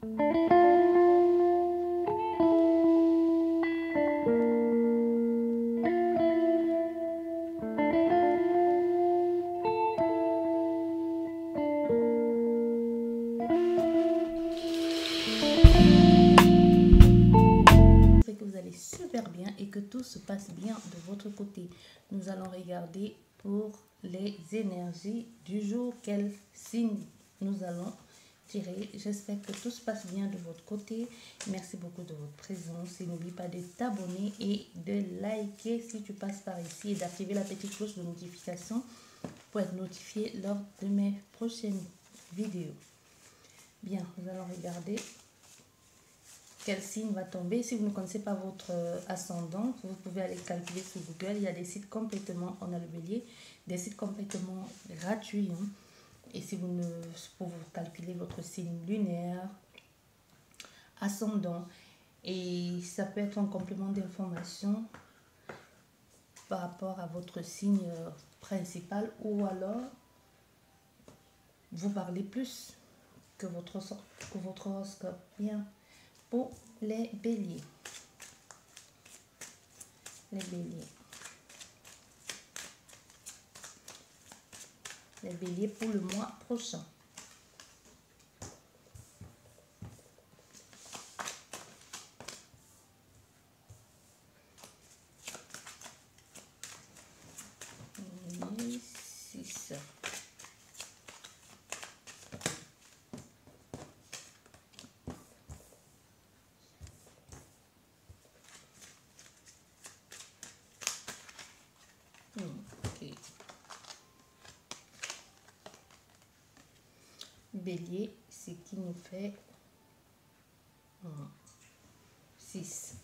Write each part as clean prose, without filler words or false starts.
Super bien et que tout se passe bien de votre côté. Nous allons regarder pour les énergies du jour, quel signe nous allons tirer. J'espère que tout se passe bien de votre côté. Merci beaucoup de votre présence et n'oublie pas de t'abonner et de liker si tu passes par ici et d'activer la petite cloche de notification pour être notifié lors de mes prochaines vidéos. Bien, nous allons regarder quel signe va tomber. Si vous ne connaissez pas votre ascendant, vous pouvez aller calculer sur Google. Il y a des sites complètement, on a le bélier, des sites complètement gratuits. Hein. Et si vous ne pouvez calculer votre signe lunaire, ascendant, et ça peut être un complément d'information par rapport à votre signe principal, ou alors vous parlez plus que votre horoscope. Bien. Pour les béliers. Les béliers. Les béliers pour le mois prochain. Okay. Bélier, ce qui nous fait 6.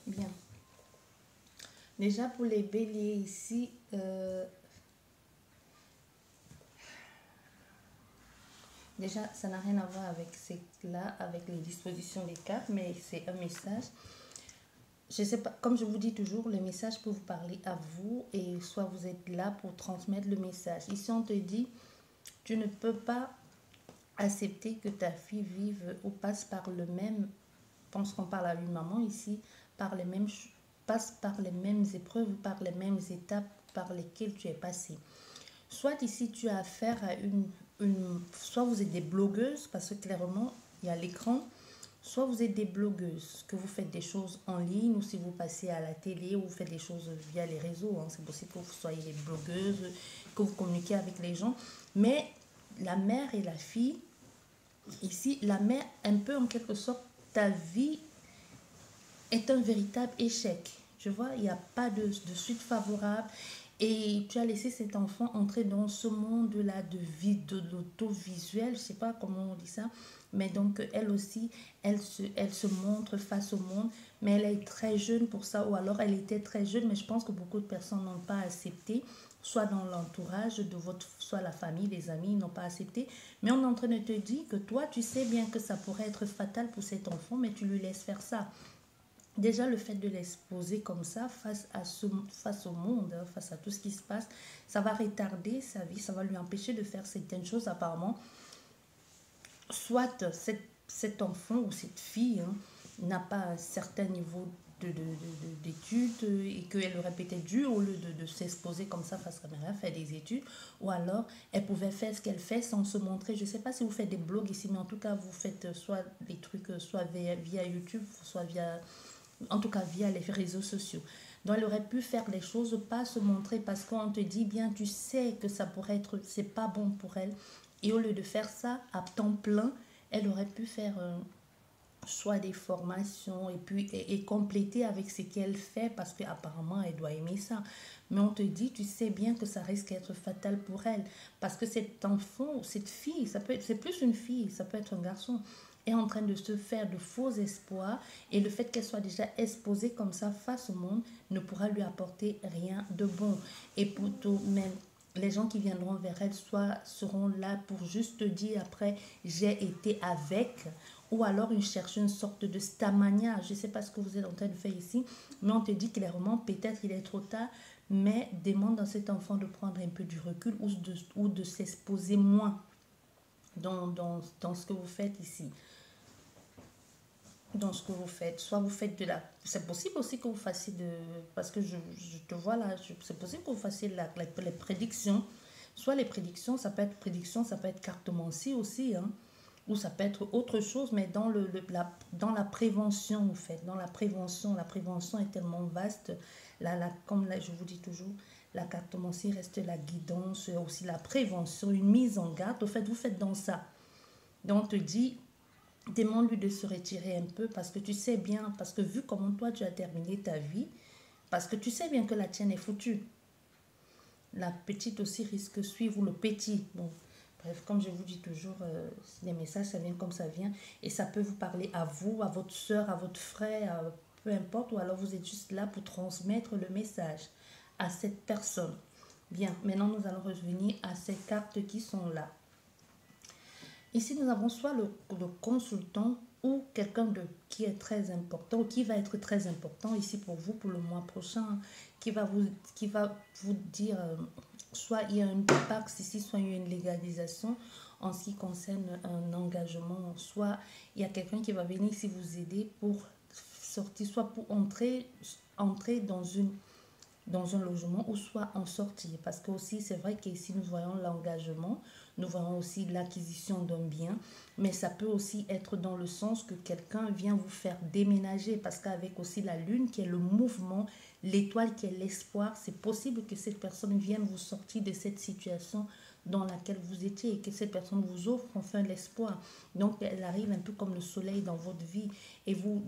Bien. Déjà pour les béliers ici, déjà ça n'a rien à voir avec là, avec les dispositions des cartes, mais c'est un message. Je sais pas, comme je vous dis toujours, le message peut vous parler à vous et soit vous êtes là pour transmettre le message. Ici, on te dit, tu ne peux pas accepter que ta fille vive ou passe par le même, je pense qu'on parle à une maman ici, passe par les mêmes épreuves, par les mêmes étapes par lesquelles tu es passé. Soit ici, tu as affaire à soit vous êtes des blogueuses, parce que clairement, il y a l'écran. Soit vous êtes des blogueuses, que vous faites des choses en ligne, ou si vous passez à la télé, ou vous faites des choses via les réseaux. Hein. C'est possible que vous soyez des blogueuses, que vous communiquez avec les gens. Mais la mère et la fille, ici, la mère, un peu en quelque sorte, ta vie est un véritable échec. Tu vois, il n'y a pas de suite favorable. Et tu as laissé cet enfant entrer dans ce monde-là de l'autovisuel, je ne sais pas comment on dit ça, mais donc elle aussi, elle se montre face au monde, mais elle est très jeune pour ça, ou alors elle était très jeune, mais je pense que beaucoup de personnes n'ont pas accepté, soit dans l'entourage de soit la famille, les amis n'ont pas accepté, mais on est en train de te dire que toi, tu sais bien que ça pourrait être fatal pour cet enfant, mais tu lui laisses faire ça. Déjà, le fait de l'exposer comme ça face au monde, hein, face à tout ce qui se passe, ça va retarder sa vie, ça va lui empêcher de faire certaines choses apparemment. Soit cet enfant ou cette fille hein, n'a pas un certain niveau d'études et qu'elle aurait peut-être dû, au lieu de s'exposer comme ça face à la caméra, faire des études, ou alors elle pouvait faire ce qu'elle fait sans se montrer. Je ne sais pas si vous faites des blogs ici, mais en tout cas, vous faites soit des trucs, soit via YouTube, soit via... En tout cas, via les réseaux sociaux. Donc, elle aurait pu faire les choses, pas se montrer parce qu'on te dit bien, tu sais que ça pourrait être, c'est pas bon pour elle. Et au lieu de faire ça à temps plein, elle aurait pu faire soit des formations et puis et compléter avec ce qu'elle fait parce qu'apparemment elle doit aimer ça. Mais on te dit, tu sais bien que ça risque d'être fatal pour elle parce que cet enfant ou cette fille, c'est plus une fille, ça peut être un garçon, est en train de se faire de faux espoirs et le fait qu'elle soit déjà exposée comme ça face au monde ne pourra lui apporter rien de bon. Et plutôt même les gens qui viendront vers elle soit seront là pour juste te dire après j'ai été avec, ou alors ils cherchent une sorte de stamania. Je ne sais pas ce que vous êtes en train de faire ici, mais on te dit clairement peut-être il est trop tard, mais demande à cet enfant de prendre un peu du recul ou de s'exposer moins. dans ce que vous faites ici. Dans ce que vous faites. Soit vous faites de la... C'est possible aussi que vous fassiez de... Parce que je te vois là, c'est possible que vous fassiez les prédictions. Soit les prédictions, ça peut être prédiction, ça peut être cartomancie aussi, hein. Ou ça peut être autre chose, mais dans dans la prévention, en fait. Dans la prévention est tellement vaste. Comme là, je vous dis toujours, la cartomancie reste la guidance, aussi la prévention, une mise en garde. Au fait, vous faites dans ça. Donc, on te dit, demande-lui de se retirer un peu parce que tu sais bien, parce que vu comment toi tu as terminé ta vie, parce que tu sais bien que la tienne est foutue. La petite aussi risque de suivre le petit. Bon, bref, comme je vous dis toujours, les messages, ça vient comme ça vient. Et ça peut vous parler à vous, à votre soeur, à votre frère, peu importe. Ou alors vous êtes juste là pour transmettre le message à cette personne. Bien, maintenant nous allons revenir à ces cartes qui sont là. Ici, nous avons soit le consultant ou quelqu'un qui est très important, qui va être très important ici pour vous pour le mois prochain, qui va vous dire, soit il y a une taxe ici, soit il y a une légalisation en ce qui concerne un engagement, soit il y a quelqu'un qui va venir ici vous aider pour sortir, soit pour entrer dans un logement ou soit en sortir. Parce que aussi, c'est vrai qu'ici, nous voyons l'engagement, nous voyons aussi l'acquisition d'un bien, mais ça peut aussi être dans le sens que quelqu'un vient vous faire déménager, parce qu'avec aussi la lune qui est le mouvement, l'étoile qui est l'espoir, c'est possible que cette personne vienne vous sortir de cette situation dans laquelle vous étiez et que cette personne vous offre enfin l'espoir. Donc, elle arrive un peu comme le soleil dans votre vie et vous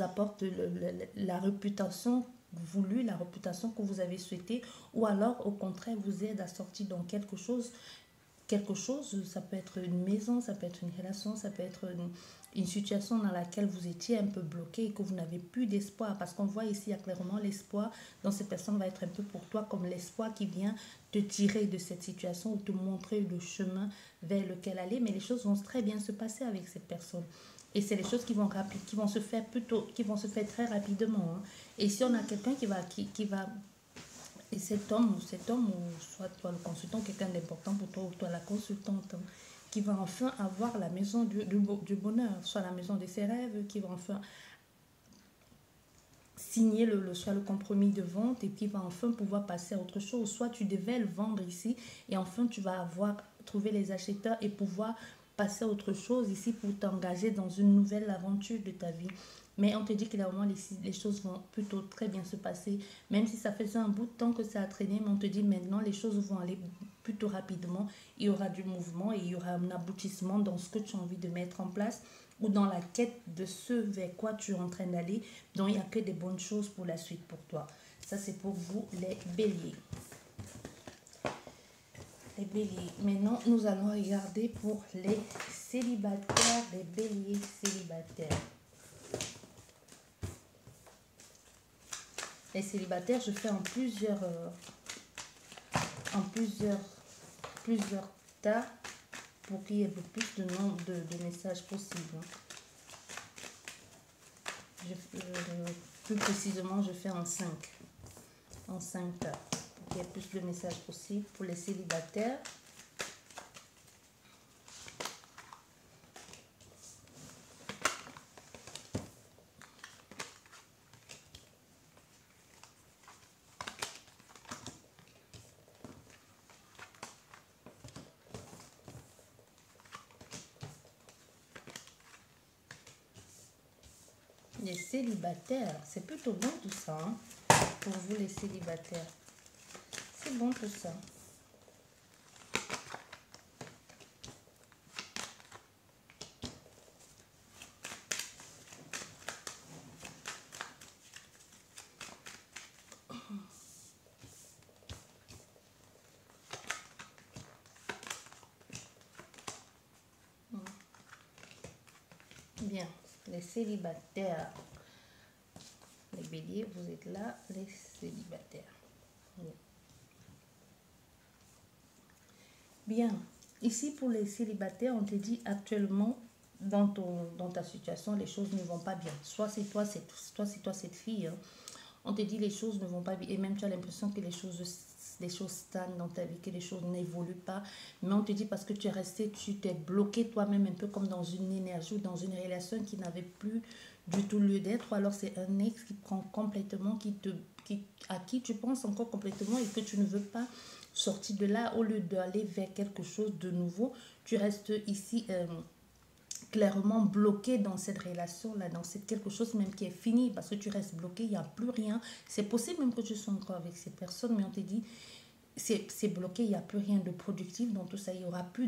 apporte la réputation voulue, la réputation que vous avez souhaitée, ou alors au contraire vous aide à sortir dans quelque chose, ça peut être une maison, ça peut être une relation, ça peut être une situation dans laquelle vous étiez un peu bloqué et que vous n'avez plus d'espoir, parce qu'on voit ici, il y a clairement l'espoir, donc cette personne va être un peu pour toi comme l'espoir qui vient te tirer de cette situation ou te montrer le chemin vers lequel aller, mais les choses vont très bien se passer avec cette personne. Et c'est les choses qui vont se faire très rapidement, hein. Et si on a quelqu'un qui va et cet homme ou soit toi le consultant, quelqu'un d'important pour toi ou toi la consultante, hein, qui va enfin avoir la maison du bonheur, soit la maison de ses rêves, qui va enfin signer soit le compromis de vente et qui va enfin pouvoir passer à autre chose. Soit tu devais le vendre ici et enfin tu vas avoir trouvé les acheteurs et pouvoir passer à autre chose ici pour t'engager dans une nouvelle aventure de ta vie. Mais on te dit que vraiment les choses vont plutôt très bien se passer, même si ça faisait un bout de temps que ça a traîné, mais on te dit maintenant les choses vont aller plutôt rapidement, il y aura du mouvement et il y aura un aboutissement dans ce que tu as envie de mettre en place ou dans la quête de ce vers quoi tu es en train d'aller. Donc il n'y a que des bonnes choses pour la suite pour toi. Ça c'est pour vous les béliers. Les béliers. Maintenant nous allons regarder pour les célibataires, les béliers célibataires. Les célibataires, je fais en plusieurs tas pour qu'il y ait le plus de nombre de messages possible. Plus précisément, je fais en 5 tas pour qu'il y ait plus de messages possible pour les célibataires. Les célibataires, c'est plutôt bon tout ça, hein, pour vous les célibataires. C'est bon tout ça. Bien, les célibataires. Les béliers, vous êtes là, les célibataires. Bien, ici pour les célibataires, on te dit actuellement dans ta situation, les choses ne vont pas bien. Soit c'est toi, cette fille, hein. On te dit les choses ne vont pas bien et même tu as l'impression que les choses les choses stagnent dans ta vie, que les choses n'évoluent pas. Mais on te dit parce que tu es resté, tu t'es bloqué toi-même un peu comme dans une énergie ou dans une relation qui n'avait plus du tout lieu d'être. Ou alors c'est un ex qui prend complètement, à qui tu penses encore complètement et que tu ne veux pas sortir de là. Au lieu d'aller vers quelque chose de nouveau, tu restes ici clairement bloqué dans cette relation-là, dans cette quelque chose même qui est fini parce que tu restes bloqué, il n'y a plus rien. C'est possible même que tu sois encore avec cette personne, mais on te dit c'est bloqué, il n'y a plus rien de productif dans tout ça, il n'y aura plus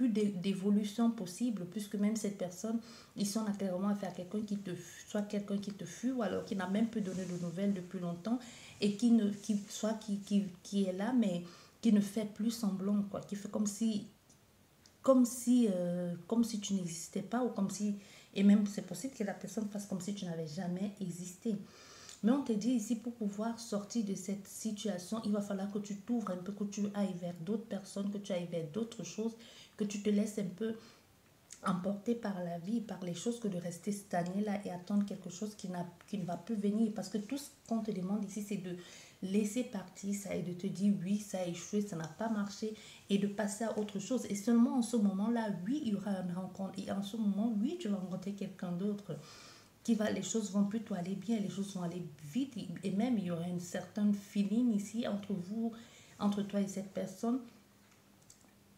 d'évolution possible puisque même cette personne, ils sont clairement affaire à quelqu'un soit quelqu'un qui te fuit ou alors qui n'a même plus donné de nouvelles depuis longtemps et qui est là mais qui ne fait plus semblant, quoi, qui fait comme si tu n'existais pas ou comme si, et même c'est possible que la personne fasse comme si tu n'avais jamais existé. Mais on te dit ici, pour pouvoir sortir de cette situation, il va falloir que tu t'ouvres un peu, que tu ailles vers d'autres personnes, que tu ailles vers d'autres choses, que tu te laisses un peu emporter par la vie, par les choses, que de rester stagné là et attendre quelque chose qui ne va plus venir. Parce que tout ce qu'on te demande ici, c'est de laisser partir ça et de te dire oui, ça a échoué, ça n'a pas marché et de passer à autre chose. Et seulement en ce moment-là, oui, il y aura une rencontre. Et en ce moment, oui, tu vas rencontrer quelqu'un d'autre les choses vont plutôt aller bien, les choses vont aller vite et même il y aura une certaine feeling ici entre vous, entre toi et cette personne.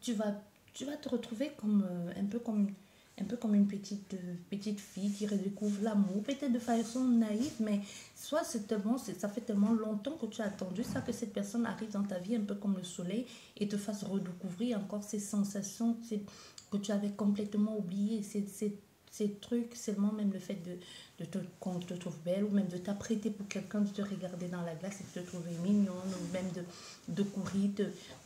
Tu vas, tu vas te retrouver comme un peu comme une petite fille qui redécouvre l'amour, peut-être de façon naïve, mais soit c'est tellement, ça fait tellement longtemps que tu as attendu ça que cette personne arrive dans ta vie un peu comme le soleil et te fasse redécouvrir encore ces sensations que tu avais complètement oubliées, ces trucs, seulement même le fait qu'on te trouve belle ou même de t'apprêter pour quelqu'un, de te regarder dans la glace et de te trouver mignonne ou même de courir,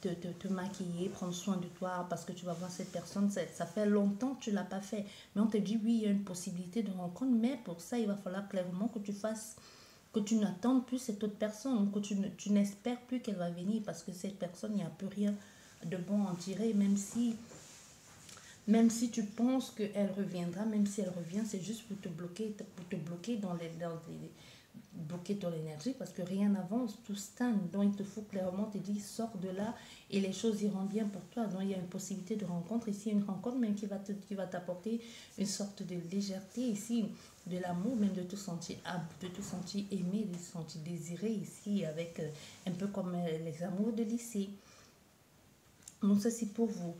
te maquiller, prendre soin de toi parce que tu vas voir cette personne, ça fait longtemps que tu ne l'as pas fait. Mais on te dit oui, il y a une possibilité de rencontre, mais pour ça, il va falloir clairement que tu fasses, que tu n'attendes plus cette autre personne, que tu n'espères plus qu'elle va venir parce que cette personne, il n'y a plus rien de bon à en tirer, même si tu penses qu'elle reviendra, même si elle revient, c'est juste pour te bloquer bloquer ton énergie parce que rien n'avance, tout stagne. Donc il te faut clairement te dire, sors de là et les choses iront bien pour toi. Donc il y a une possibilité de rencontre ici, une rencontre même qui va t'apporter une sorte de légèreté ici, de l'amour, même de te sentir aimé, de te sentir désiré ici, avec un peu comme les amours de lycée. Donc ça c'est pour vous.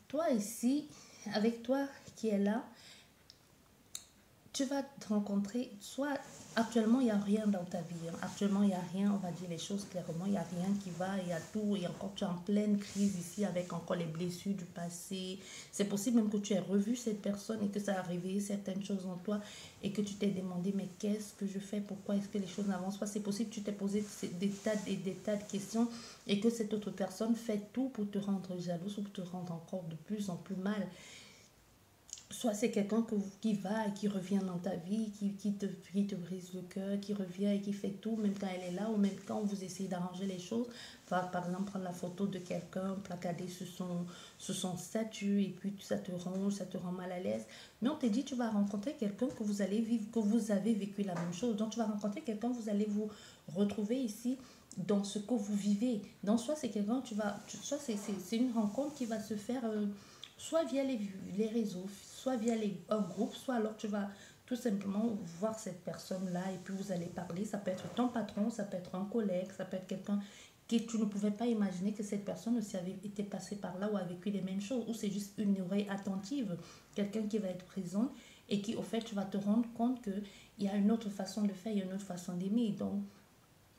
Toi ici, avec toi qui est là, tu vas te rencontrer, soit actuellement il n'y a rien dans ta vie, hein. Actuellement il n'y a rien, on va dire les choses clairement, il n'y a rien qui va, il y a tout, et encore tu es en pleine crise ici avec encore les blessures du passé. C'est possible même que tu aies revu cette personne et que ça a réveillé certaines choses en toi et que tu t'es demandé mais qu'est-ce que je fais, pourquoi est-ce que les choses n'avancent pas. C'est possible que tu t'es posé des tas de questions et que cette autre personne fait tout pour te rendre jalouse ou pour te rendre encore de plus en plus mal. Soit c'est quelqu'un qui va et qui revient dans ta vie, qui te brise le cœur, qui revient et qui fait tout, même quand elle est là, ou même quand vous essayez d'arranger les choses. Par exemple, prendre la photo de quelqu'un, placader sur son statut, et puis ça te ronge, ça te rend mal à l'aise. Mais on te dit, tu vas rencontrer quelqu'un que vous allez vivre, que vous avez vécu la même chose. Donc tu vas rencontrer quelqu'un, vous allez vous retrouver ici dans ce que vous vivez. Donc soit c'est quelqu'un, soit c'est une rencontre qui va se faire... soit via les réseaux, soit via un groupe, soit alors tu vas tout simplement voir cette personne-là et puis vous allez parler. Ça peut être ton patron, ça peut être un collègue, ça peut être quelqu'un que tu ne pouvais pas imaginer que cette personne aussi avait été passée par là ou a vécu les mêmes choses, ou c'est juste une oreille attentive, quelqu'un qui va être présent et qui au fait tu vas te rendre compte qu'il y a une autre façon de faire, il y a une autre façon d'aimer. Donc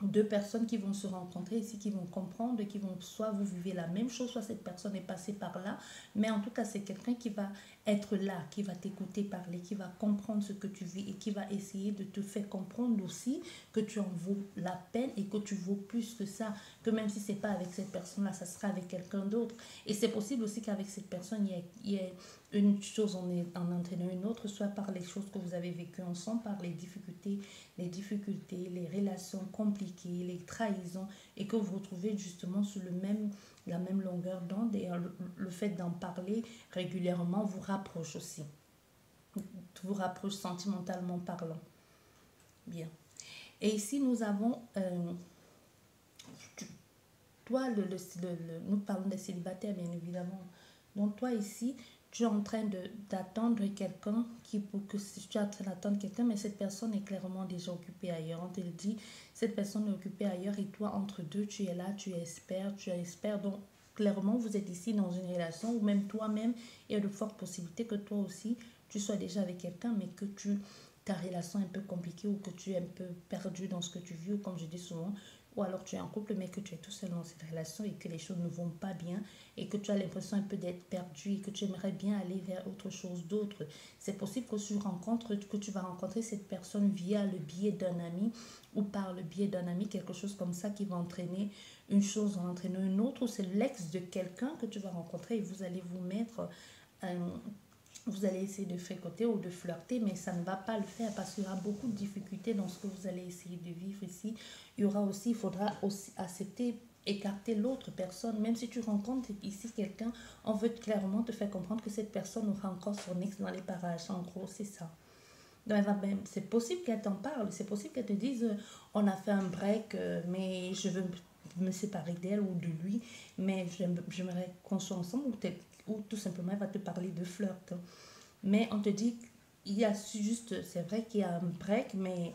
deux personnes qui vont se rencontrer ici, qui vont comprendre, qui vont, soit vous vivez la même chose, soit cette personne est passée par là, mais en tout cas c'est quelqu'un qui va être là, qui va t'écouter parler, qui va comprendre ce que tu vis et qui va essayer de te faire comprendre aussi que tu en vaux la peine et que tu vaux plus que ça, que même si c'est pas avec cette personne-là, ça sera avec quelqu'un d'autre. Et c'est possible aussi qu'avec cette personne, il y ait une chose en entraînant une autre, soit par les choses que vous avez vécues ensemble, par les difficultés, les relations compliquées, les trahisons, et que vous retrouvez justement sur la même longueur d'onde. Et le fait d'en parler régulièrement vous rapproche aussi, vous rapproche sentimentalement parlant. Bien. Et ici, nous avons toi, nous parlons des célibataires, bien évidemment. Donc, toi, ici, tu es en train d'attendre quelqu'un pour que si tu es en train d'attendre quelqu'un, mais cette personne est clairement déjà occupée ailleurs. On te le dit, cette personne est occupée ailleurs et toi, entre deux, tu es là, tu espères. Donc, clairement, vous êtes ici dans une relation ou même toi-même, il y a de fortes possibilités que toi aussi, tu sois déjà avec quelqu'un, mais que ta relation est un peu compliquée ou que tu es un peu perdu dans ce que tu vis, ou comme je dis souvent, ou alors tu es en couple mais que tu es tout seul dans cette relation et que les choses ne vont pas bien et que tu as l'impression un peu d'être perdu et que tu aimerais bien aller vers autre chose d'autre. C'est possible que tu vas rencontrer cette personne via le biais d'un ami ou par le biais d'un ami, quelque chose comme ça qui va entraîner une chose en entraînant une autre, ou c'est l'ex de quelqu'un que tu vas rencontrer et vous allez vous mettre vous allez essayer de fréquenter ou de flirter, mais ça ne va pas le faire parce qu'il y aura beaucoup de difficultés dans ce que vous allez essayer de vivre ici. Il faudra aussi accepter, écarter l'autre personne. Même si tu rencontres ici quelqu'un, on veut clairement te faire comprendre que cette personne aura encore son ex dans les parages. En gros, c'est ça. Donc, c'est possible qu'elle t'en parle, c'est possible qu'elle te dise on a fait un break, mais je veux me séparer d'elle ou de lui, mais j'aimerais qu'on soit ensemble, ou tout simplement elle va te parler de flirt. Mais on te dit, il y a juste, c'est vrai qu'il y a un break, mais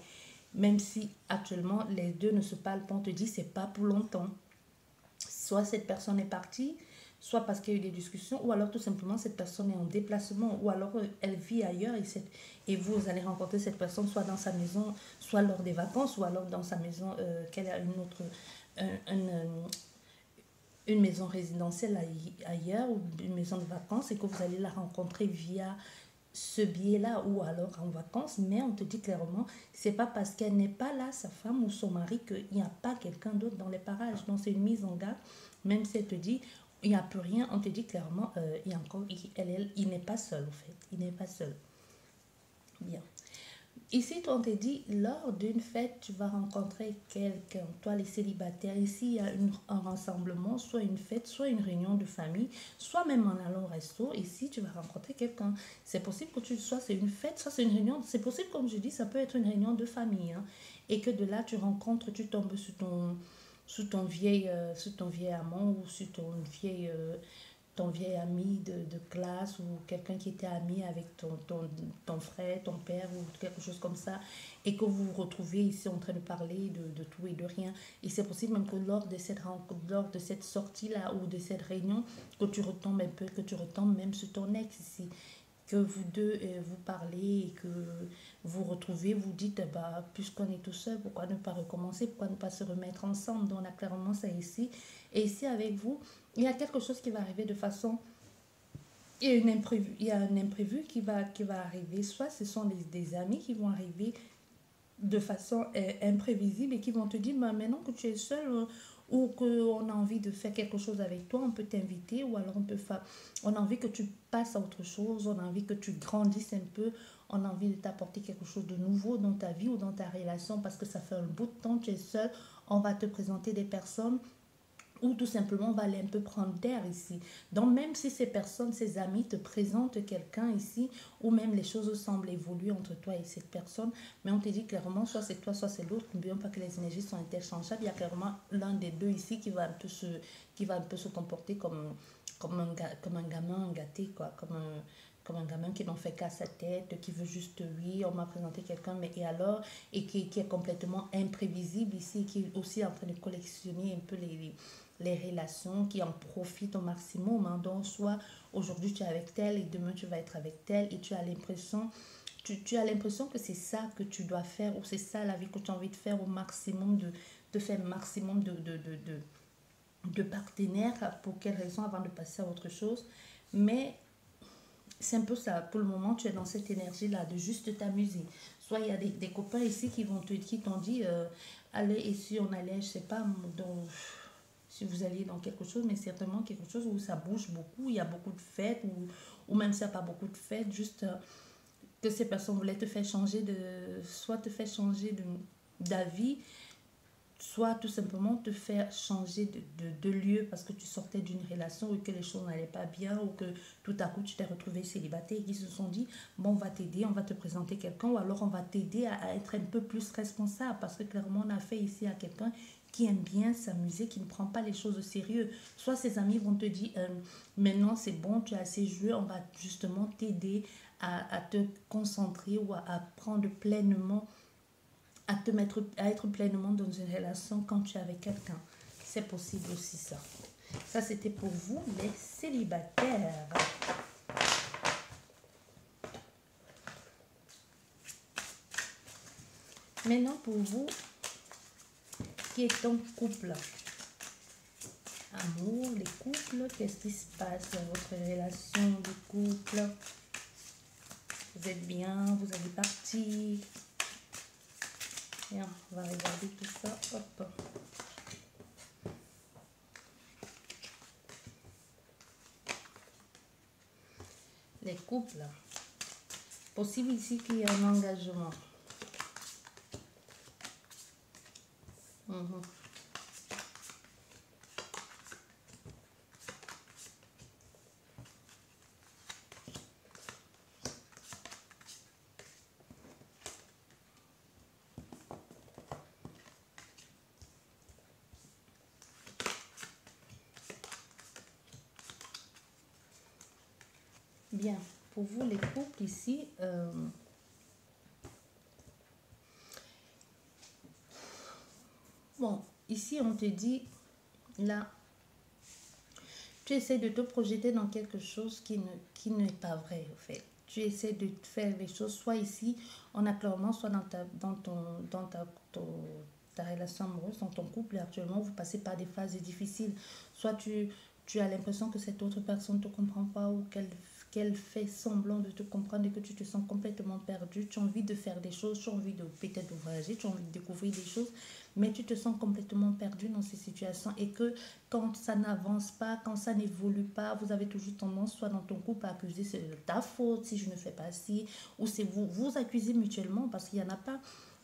même si actuellement les deux ne se parlent pas, on te dit c'est pas pour longtemps. Soit cette personne est partie, soit parce qu'il y a eu des discussions, ou alors tout simplement cette personne est en déplacement, ou alors elle vit ailleurs et vous allez rencontrer cette personne soit dans sa maison, soit lors des vacances, ou alors dans sa maison, qu'elle a une autre, une maison résidentielle ailleurs, ou une maison de vacances, et que vous allez la rencontrer via ce biais-là ou alors en vacances, mais on te dit clairement, c'est pas parce qu'elle n'est pas là, sa femme ou son mari, qu'il n'y a pas quelqu'un d'autre dans les parages. Donc c'est une mise en garde, même si elle te dit, il n'y a plus rien, on te dit clairement, il y a encore, il n'est pas seul en fait, il n'est pas seul. Bien. Ici, on te dit, lors d'une fête, tu vas rencontrer quelqu'un. Toi, les célibataires, ici, il y a un rassemblement, soit une fête, soit une réunion de famille, soit même en allant au resto. Ici, tu vas rencontrer quelqu'un. C'est possible que soit c'est une fête, soit c'est une réunion. C'est possible, comme je dis, ça peut être une réunion de famille. Hein, et que de là, tu tombes sur ton vieil amant ou sur ton vieil ami de classe ou quelqu'un qui était ami avec ton frère, ton père ou quelque chose comme ça, et que vous vous retrouvez ici en train de parler de tout et de rien. Et c'est possible même que lors de cette rencontre, lors de cette sortie-là ou de cette réunion, que tu retombes un peu, que tu retombes même sur ton ex ici, que vous deux vous parlez et que vous retrouvez, vous dites, bah, puisqu'on est tout seul, pourquoi ne pas recommencer, pourquoi ne pas se remettre ensemble. Donc on a clairement ça ici. Et ici avec vous, il y a quelque chose qui va arriver de façon... Il y a un imprévu qui va arriver. Soit ce sont des amis qui vont arriver de façon imprévisible et qui vont te dire, bah, maintenant que tu es seul ou qu'on a envie de faire quelque chose avec toi, on peut t'inviter ou alors on a envie que tu passes à autre chose, on a envie que tu grandisses un peu, on a envie de t'apporter quelque chose de nouveau dans ta vie ou dans ta relation parce que ça fait un bout de temps que tu es seul, on va te présenter des personnes ou tout simplement on va aller un peu prendre d'air ici. Donc même si ces personnes, ces amis te présentent quelqu'un ici, ou même les choses semblent évoluer entre toi et cette personne, mais on te dit clairement, soit c'est toi, soit c'est l'autre, n'oublions pas que les énergies sont interchangeables, il y a clairement l'un des deux ici qui va un peu se comporter comme un gamin gâté, quoi, comme un gamin qui n'en fait qu'à sa tête, qui veut juste oui, on m'a présenté quelqu'un, mais et alors, et qui est complètement imprévisible ici, qui est aussi en train de collectionner un peu les relations, qui en profitent au maximum. Hein. Donc, soit aujourd'hui tu es avec tel et demain tu vas être avec tel et tu as l'impression que c'est ça que tu dois faire ou c'est ça la vie que tu as envie de faire au maximum, de faire maximum de partenaires. Pour quelle raison avant de passer à autre chose. Mais c'est un peu ça. Pour le moment, tu es dans cette énergie-là de juste t'amuser. Soit il y a des copains ici qui t'ont dit allez, et si on allait, je sais pas, si vous alliez dans quelque chose, mais certainement quelque chose où ça bouge beaucoup, il y a beaucoup de fêtes, ou même s'il n'y a pas beaucoup de fêtes, juste que ces personnes voulaient te faire changer soit te faire changer d'avis, soit tout simplement te faire changer de lieu parce que tu sortais d'une relation ou que les choses n'allaient pas bien ou que tout à coup tu t'es retrouvé célibataire et qui se sont dit bon, on va t'aider, on va te présenter quelqu'un ou alors on va t'aider à être un peu plus responsable parce que clairement on a fait ici à quelqu'un qui aime bien s'amuser, qui ne prend pas les choses au sérieux. Soit ses amis vont te dire, maintenant c'est bon, tu as assez joué, on va justement t'aider à te concentrer ou à prendre pleinement, à être pleinement dans une relation quand tu es avec quelqu'un. C'est possible aussi ça. Ça, c'était pour vous, les célibataires. Maintenant, pour vous qui êtes en couple, amour, les couples, qu'est-ce qui se passe dans votre relation de couple? Vous êtes bien, vous allez partir. Bien, on va regarder tout ça. Hop. Les couples. Possible ici qu'il y ait un engagement. Bien, pour vous les couples ici, bon, ici on te dit, là, tu essaies de te projeter dans quelque chose qui n'est pas vrai, en fait. Tu essaies de faire les choses, soit ici, en accordant, soit ta relation amoureuse, dans ton couple, et actuellement, vous passez par des phases difficiles. Soit tu as l'impression que cette autre personne ne te comprend pas ou qu'elle fait semblant de te comprendre et que tu te sens complètement perdu. Tu as envie de faire des choses, tu as envie de peut-être voyager, tu as envie de découvrir des choses, mais tu te sens complètement perdu dans ces situations et que quand ça n'avance pas, quand ça n'évolue pas, vous avez toujours tendance, soit dans ton couple, à accuser c'est de ta faute si je ne fais pas ci, ou c'est vous accusez mutuellement parce qu'il n'y en a pas.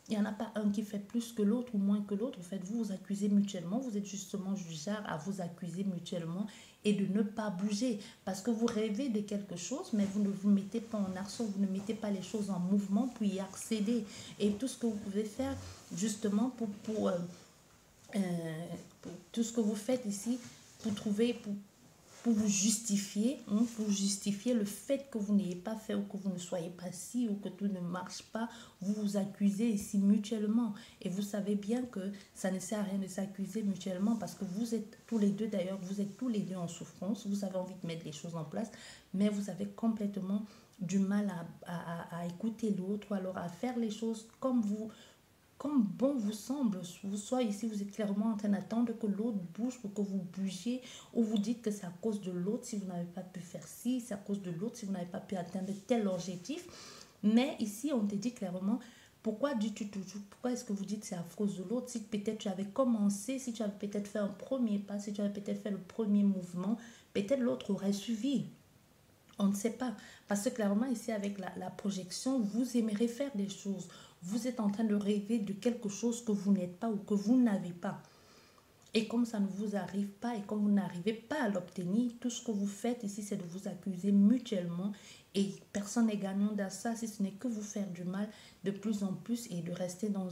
Il n'y en a pas un qui fait plus que l'autre ou moins que l'autre. En fait, vous vous accusez mutuellement. Vous êtes justement du genre à vous accuser mutuellement et de ne pas bouger. Parce que vous rêvez de quelque chose, mais vous ne vous mettez pas en action. Vous ne mettez pas les choses en mouvement pour y accéder. Et tout ce que vous pouvez faire, justement, pour tout ce que vous faites ici, pour trouver, pour vous justifier, pour justifier le fait que vous n'ayez pas fait ou que vous ne soyez pas si ou que tout ne marche pas, vous vous accusez ici mutuellement. Et vous savez bien que ça ne sert à rien de s'accuser mutuellement parce que vous êtes tous les deux, d'ailleurs, vous êtes tous les deux en souffrance, vous avez envie de mettre les choses en place, mais vous avez complètement du mal à écouter l'autre ou alors à faire les choses comme bon vous semble. Soit ici, vous êtes clairement en train d'attendre que l'autre bouge pour que vous bougiez, ou vous dites que c'est à cause de l'autre si vous n'avez pas pu faire ci, c'est à cause de l'autre si vous n'avez pas pu atteindre tel objectif. Mais ici, on te dit clairement, pourquoi dis-tu toujours, pourquoi est-ce que vous dites c'est à cause de l'autre? Si peut-être tu avais commencé, si tu avais peut-être fait un premier pas, si tu avais peut-être fait le premier mouvement, peut-être l'autre aurait suivi. On ne sait pas. Parce que clairement, ici, avec la projection, vous aimerez faire des choses. Vous êtes en train de rêver de quelque chose que vous n'êtes pas ou que vous n'avez pas. Et comme ça ne vous arrive pas et comme vous n'arrivez pas à l'obtenir, tout ce que vous faites ici, c'est de vous accuser mutuellement. Et personne n'est gagnant dans ça, si ce n'est que vous faire du mal de plus en plus et de rester dans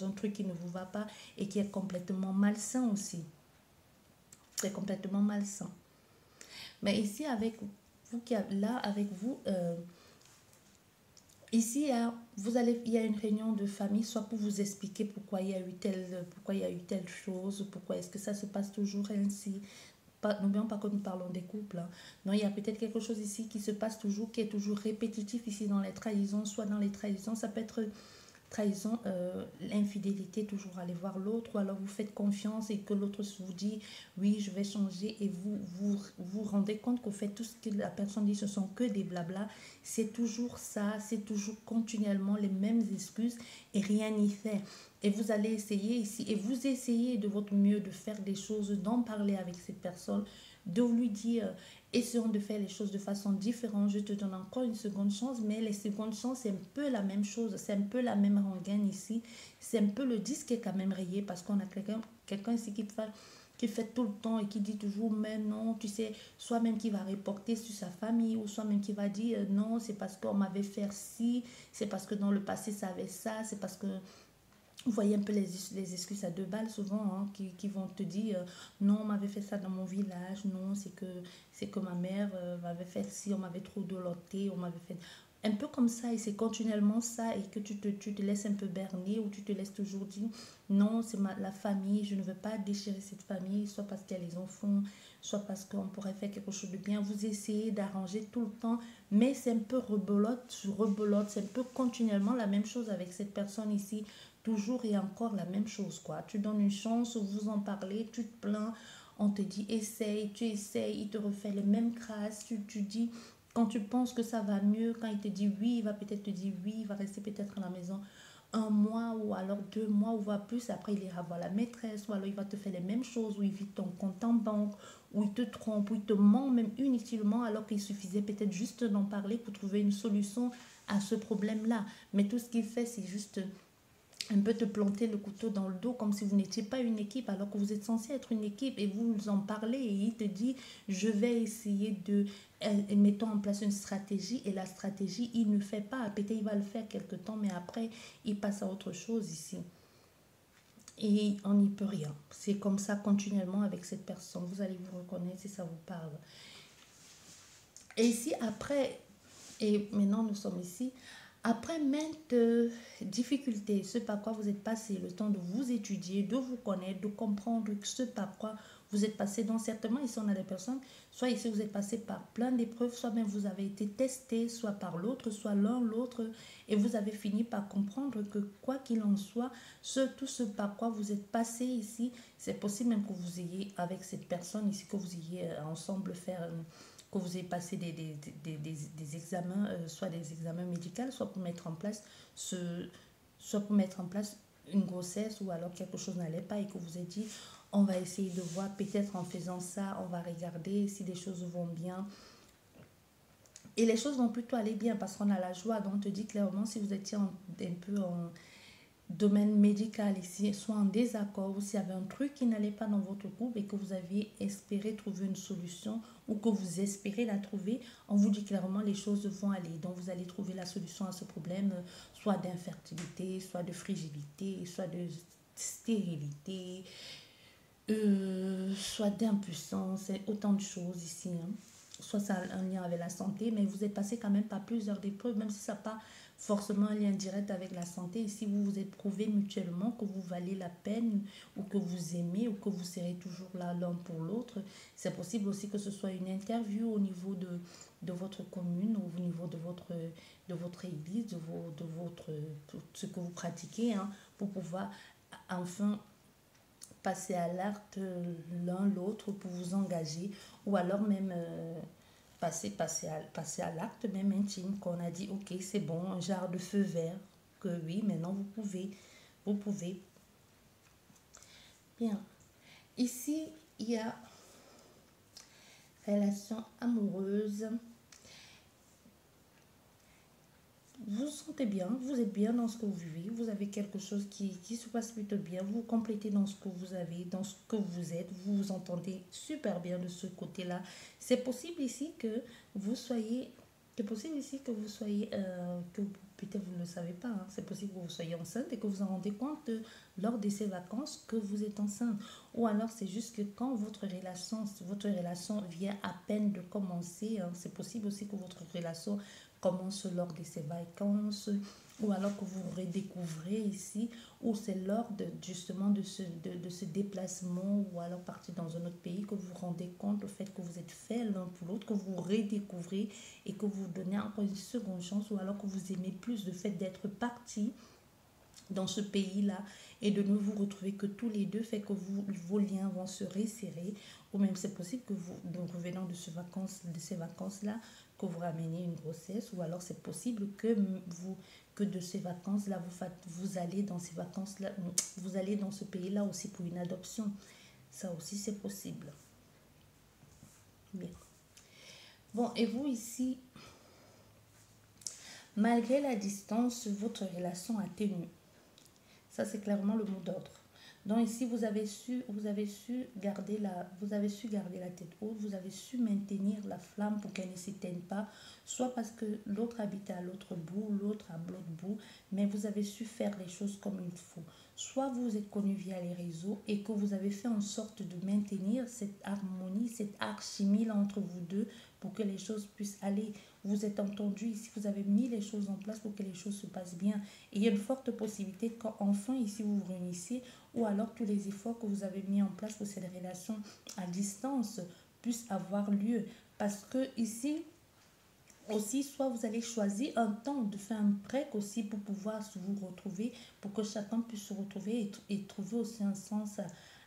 un truc qui ne vous va pas et qui est complètement malsain aussi. C'est complètement malsain. Mais ici, avec vous, là, avec vous, ici, il y a une réunion de famille, soit pour vous expliquer pourquoi il y a eu telle chose, pourquoi est-ce que ça se passe toujours ainsi. N'oublions pas que nous parlons des couples. Hein. Non, il y a peut-être quelque chose ici qui se passe toujours, qui est toujours répétitif ici dans les trahisons, soit dans les trahisons, ça peut être trahison, l'infidélité, toujours aller voir l'autre, ou alors vous faites confiance et que l'autre vous dit oui je vais changer et vous rendez compte qu'au fait tout ce que la personne dit ce sont que des blabla, c'est toujours ça, c'est toujours continuellement les mêmes excuses et rien n'y fait. Et vous allez essayer ici et vous essayez de votre mieux de faire des choses, d'en parler avec cette personne, de lui dire essayons de faire les choses de façon différente, je te donne encore une seconde chance, mais les secondes chances, c'est un peu la même chose, c'est un peu la même rengaine ici, c'est un peu le disque qui est quand même rayé, parce qu'on a quelqu'un ici qui fait tout le temps et qui dit toujours, mais non, tu sais, soit même qui va reporter sur sa famille, ou soit même qui va dire, non, c'est parce qu'on m'avait fait ci, c'est parce que dans le passé, ça avait ça, c'est parce que Vous voyez un peu les excuses à deux balles souvent, hein, qui vont te dire non, on m'avait fait ça dans mon village, non, c'est que ma mère m'avait fait ci, on m'avait trop doloté, on m'avait fait un peu comme ça, et c'est continuellement ça, et que tu te laisses un peu berner, ou tu te laisses toujours dire non, c'est la famille, je ne veux pas déchirer cette famille, soit parce qu'il y a les enfants, soit parce qu'on pourrait faire quelque chose de bien. Vous essayez d'arranger tout le temps, mais c'est un peu rebelote, c'est un peu continuellement la même chose avec cette personne ici, toujours et encore la même chose, quoi. Tu donnes une chance, vous en parlez, tu te plains, on te dit essaye, tu essayes, il te refait les mêmes crasses, tu dis, quand tu penses que ça va mieux, quand il te dit oui, il va peut-être te dire oui, il va rester peut-être à la maison un mois ou alors 2 mois ou voire plus, après il ira voir la maîtresse, ou alors il va te faire les mêmes choses, ou il vide ton compte en banque, ou il te trompe, ou il te ment même inutilement, alors qu'il suffisait peut-être juste d'en parler pour trouver une solution à ce problème-là. Mais tout ce qu'il fait, c'est juste un peu te planter le couteau dans le dos, comme si vous n'étiez pas une équipe, alors que vous êtes censé être une équipe, et vous en parlez, et il te dit je vais essayer de mettons en place une stratégie, et la stratégie il ne fait pas, peut-être il va le faire quelque temps, mais après il passe à autre chose ici, et on n'y peut rien. C'est comme ça continuellement avec cette personne, vous allez vous reconnaître si ça vous parle. Et ici après, et maintenant nous sommes ici, après maintes difficultés, ce par quoi vous êtes passé, le temps de vous étudier, de vous connaître, de comprendre ce par quoi vous êtes passé. Donc certainement ici on a des personnes, soit ici vous êtes passé par plein d'épreuves, soit même vous avez été testé, soit par l'autre, soit l'un l'autre, et vous avez fini par comprendre que quoi qu'il en soit, tout ce par quoi vous êtes passé ici, c'est possible même que vous ayez avec cette personne ici, que vous ayez ensemble faire que vous ayez passé des examens, soit des examens médicaux, soit pour mettre en place soit pour mettre en place une grossesse, ou alors quelque chose n'allait pas et que vous avez dit on va essayer de voir, peut-être en faisant ça, on va regarder si les choses vont bien. Et les choses vont plutôt aller bien parce qu'on a la joie. Donc on te dit clairement, si vous étiez un peu en domaine médical ici, soit en désaccord, ou s'il y avait un truc qui n'allait pas dans votre couple et que vous aviez espéré trouver une solution, ou que vous espérez la trouver, on vous dit clairement les choses vont aller. Donc vous allez trouver la solution à ce problème, soit d'infertilité, soit de frigidité, soit de stérilité, soit d'impuissance, autant de choses ici, hein. Soit ça a un lien avec la santé, mais vous êtes passé quand même par plusieurs épreuves, même si ça n'a pas forcément un lien direct avec la santé. Et si vous vous êtes prouvé mutuellement que vous valez la peine, ou que vous aimez, ou que vous serez toujours là l'un pour l'autre, c'est possible aussi que ce soit une interview au niveau de votre commune, ou au niveau de votre église, de votre, ce que vous pratiquez, hein, pour pouvoir enfin passer à l'acte l'un l'autre pour vous engager, ou alors même passer à l'acte même intime, qu'on a dit ok c'est bon, un genre de feu vert, que oui maintenant vous pouvez. Bien, ici il y a relation amoureuse. Vous vous sentez bien, vous êtes bien dans ce que vous vivez, vous avez quelque chose qui se passe plutôt bien, vous complétez dans ce que vous avez, dans ce que vous êtes, vous vous entendez super bien de ce côté-là. C'est possible ici que vous soyez, c'est possible ici que vous soyez, que peut-être vous ne le savez pas, hein, c'est possible que vous soyez enceinte et que vous en rendez compte lors de ces vacances que vous êtes enceinte. Ou alors c'est juste que quand votre relation vient à peine de commencer, hein, c'est possible aussi que votre relation commence lors de ces vacances, ou alors que vous redécouvrez ici, ou c'est lors justement de ce déplacement, ou alors partir dans un autre pays, que vous vous rendez compte au fait que vous êtes fait l'un pour l'autre, que vous redécouvrez et que vous donnez encore une seconde chance, ou alors que vous aimez plus le fait d'être parti dans ce pays-là et de ne vous retrouver que tous les deux, fait que vos liens vont se resserrer, ou même c'est possible que vous, donc revenant de ces vacances-là, que vous rameniez une grossesse, ou alors c'est possible que de ces vacances-là, vous allez dans ces vacances-là, vous allez dans ce pays-là aussi pour une adoption. Ça aussi c'est possible. Bien. Bon, et vous ici, malgré la distance, votre relation atténue. Ça, c'est clairement le mot d'ordre. Donc ici, vous avez su garder la tête haute, vous avez su maintenir la flamme pour qu'elle ne s'éteigne pas, soit parce que l'autre habite à l'autre bout, l'autre à l'autre bout, mais vous avez su faire les choses comme il faut. Soit vous vous êtes connus via les réseaux et que vous avez fait en sorte de maintenir cette harmonie, cette alchimie là entre vous deux pour que les choses puissent aller. Vous êtes entendus ici, vous avez mis les choses en place pour que les choses se passent bien. Et il y a une forte possibilité qu'enfin ici vous vous réunissez, ou alors tous les efforts que vous avez mis en place pour cette relation à distance puissent avoir lieu. Parce que ici, aussi, soit vous allez choisir un temps de faire un break aussi pour pouvoir vous retrouver, pour que chacun puisse se retrouver et trouver aussi un sens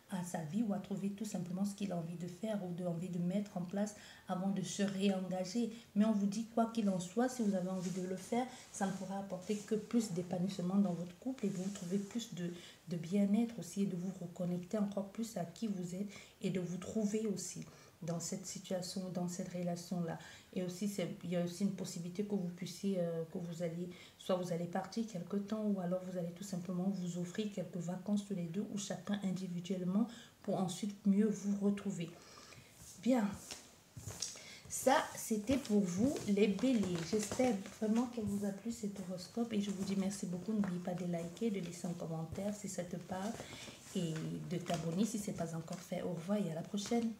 à sa vie, ou à trouver tout simplement ce qu'il a envie de faire ou de envie de mettre en place avant de se réengager. Mais on vous dit quoi qu'il en soit, si vous avez envie de le faire, ça ne pourra apporter que plus d'épanouissement dans votre couple et vous trouver plus de bien-être aussi, et de vous reconnecter encore plus à qui vous êtes et de vous trouver aussi dans cette situation, dans cette relation-là. Et aussi, il y a aussi une possibilité que vous puissiez, que vous alliez, soit vous allez partir quelque temps, ou alors vous allez tout simplement vous offrir quelques vacances tous les deux, ou chacun individuellement, pour ensuite mieux vous retrouver. Bien, ça c'était pour vous les béliers. J'espère vraiment qu'elle vous a plu cet horoscope, et je vous dis merci beaucoup. N'oubliez pas de liker, de laisser un commentaire si ça te parle, et de t'abonner si ce n'est pas encore fait. Au revoir et à la prochaine.